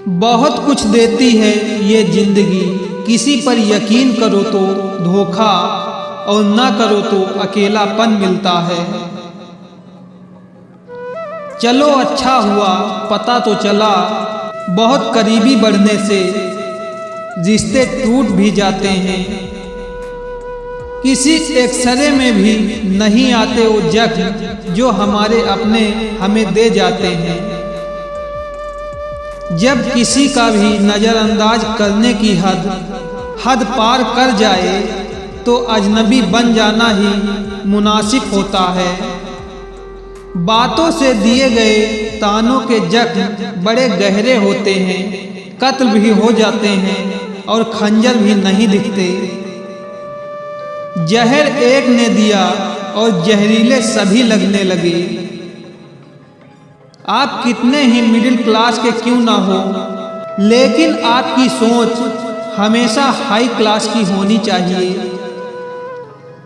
बहुत कुछ देती है ये जिंदगी, किसी पर यकीन करो तो धोखा और ना करो तो अकेलापन मिलता है। चलो अच्छा हुआ पता तो चला, बहुत करीबी बढ़ने से रिश्ते टूट भी जाते हैं। किसी एक्सरे में भी नहीं आते वो जख्म जो हमारे अपने हमें दे जाते हैं। जब किसी का भी नज़रअंदाज करने की हद पार कर जाए तो अजनबी बन जाना ही मुनासिब होता है। बातों से दिए गए तानों के जख्म बड़े गहरे होते हैं, कत्ल भी हो जाते हैं और खंजर भी नहीं दिखते। जहर एक ने दिया और जहरीले सभी लगने लगे। आप कितने ही मिडिल क्लास के क्यों ना हो, लेकिन आपकी सोच हमेशा हाई क्लास की होनी चाहिए।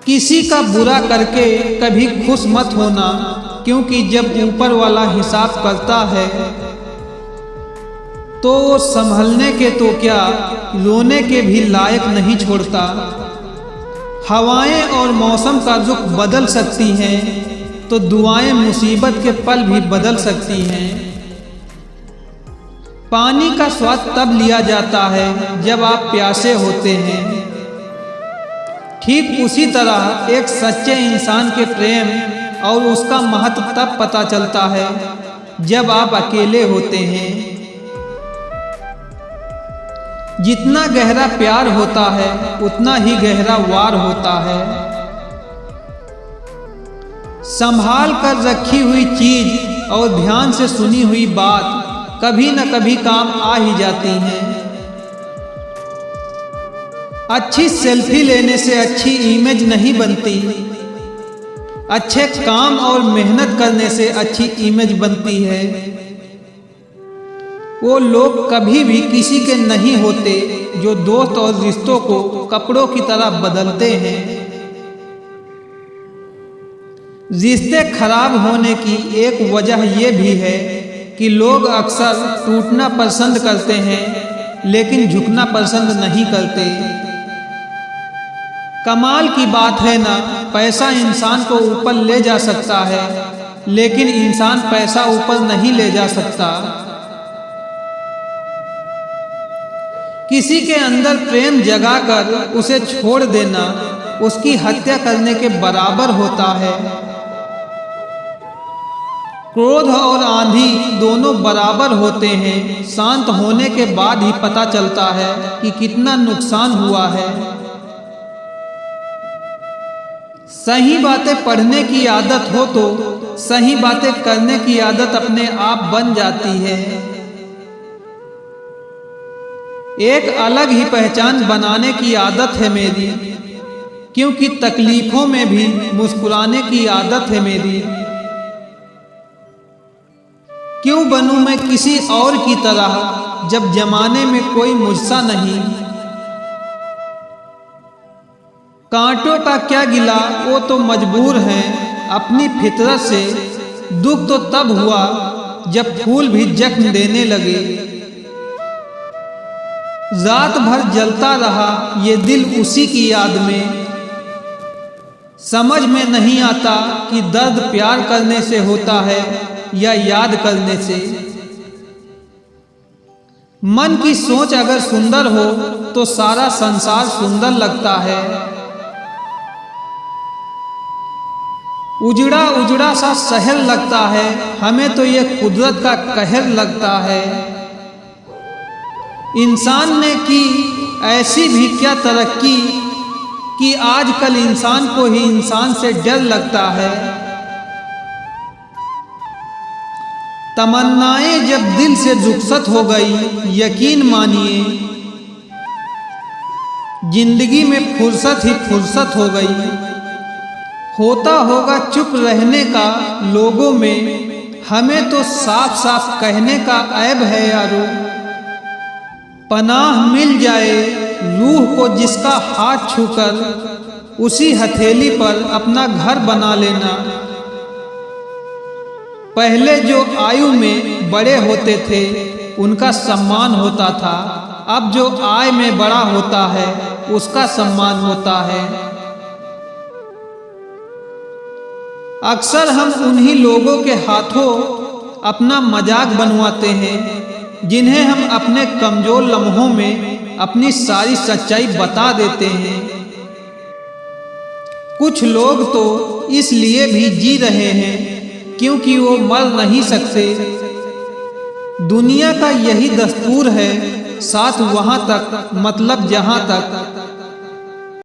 किसी का बुरा करके कभी खुश मत होना, क्योंकि जब ऊपर वाला हिसाब करता है तो वो संभलने के तो क्या रोने के भी लायक नहीं छोड़ता। हवाएं और मौसम का रुख बदल सकती हैं तो दुआएं मुसीबत के पल भी बदल सकती हैं। पानी का स्वाद तब लिया जाता है जब आप प्यासे होते हैं। ठीक उसी तरह एक सच्चे इंसान के प्रेम और उसका महत्व तब पता चलता है जब आप अकेले होते हैं। जितना गहरा प्यार होता है उतना ही गहरा वार होता है। संभाल कर रखी हुई चीज और ध्यान से सुनी हुई बात कभी न कभी काम आ ही जाती हैं। अच्छी सेल्फी लेने से अच्छी इमेज नहीं बनती, अच्छे काम और मेहनत करने से अच्छी इमेज बनती है। वो लोग कभी भी किसी के नहीं होते जो दोस्त और रिश्तों को कपड़ों की तरह बदलते हैं। रिश्ते खराब होने की एक वजह ये भी है कि लोग अक्सर टूटना पसंद करते हैं लेकिन झुकना पसंद नहीं करते। कमाल की बात है ना, पैसा इंसान को ऊपर ले जा सकता है लेकिन इंसान पैसा ऊपर नहीं ले जा सकता। किसी के अंदर प्रेम जगाकर उसे छोड़ देना उसकी हत्या करने के बराबर होता है। क्रोध और आंधी दोनों बराबर होते हैं, शांत होने के बाद ही पता चलता है कि कितना नुकसान हुआ है। सही बातें पढ़ने की आदत हो तो सही बातें करने की आदत अपने आप बन जाती है। एक अलग ही पहचान बनाने की आदत है मेरी, क्योंकि तकलीफों में भी मुस्कुराने की आदत है मेरी। क्यों बनूं मैं किसी और की तरह जब जमाने में कोई मुझसा नहीं। कांटों का क्या गिला, वो तो मजबूर हैं अपनी फितरत से। दुख तो तब हुआ जब फूल भी जख्म देने लगे। रात भर जलता रहा ये दिल उसी की याद में। समझ में नहीं आता कि दर्द प्यार करने से होता है या याद करने से। मन की सोच अगर सुंदर हो तो सारा संसार सुंदर लगता है। उजड़ा उजड़ा सा शहर लगता है, हमें तो ये कुदरत का कहर लगता है। इंसान ने की ऐसी भी क्या तरक्की कि आजकल इंसान को ही इंसान से डर लगता है। तमन्नाएं जब दिल से रुखसत हो गई, यकीन मानिए जिंदगी में फुर्सत ही फुर्सत हो गई। होता होगा चुप रहने का लोगों में, हमें तो साफ साफ कहने का ऐब है यारो। पनाह मिल जाए रूह को जिसका हाथ छूकर, उसी हथेली पर अपना घर बना लेना। पहले जो आयु में बड़े होते थे उनका सम्मान होता था, अब जो आय में बड़ा होता है उसका सम्मान होता है। अक्सर हम उन्हीं लोगों के हाथों अपना मजाक बनवाते हैं जिन्हें हम अपने कमजोर लम्हों में अपनी सारी सच्चाई बता देते हैं। कुछ लोग तो इसलिए भी जी रहे हैं क्योंकि वो मर नहीं सकते। दुनिया का यही दस्तूर है, साथ वहां तक मतलब जहां तक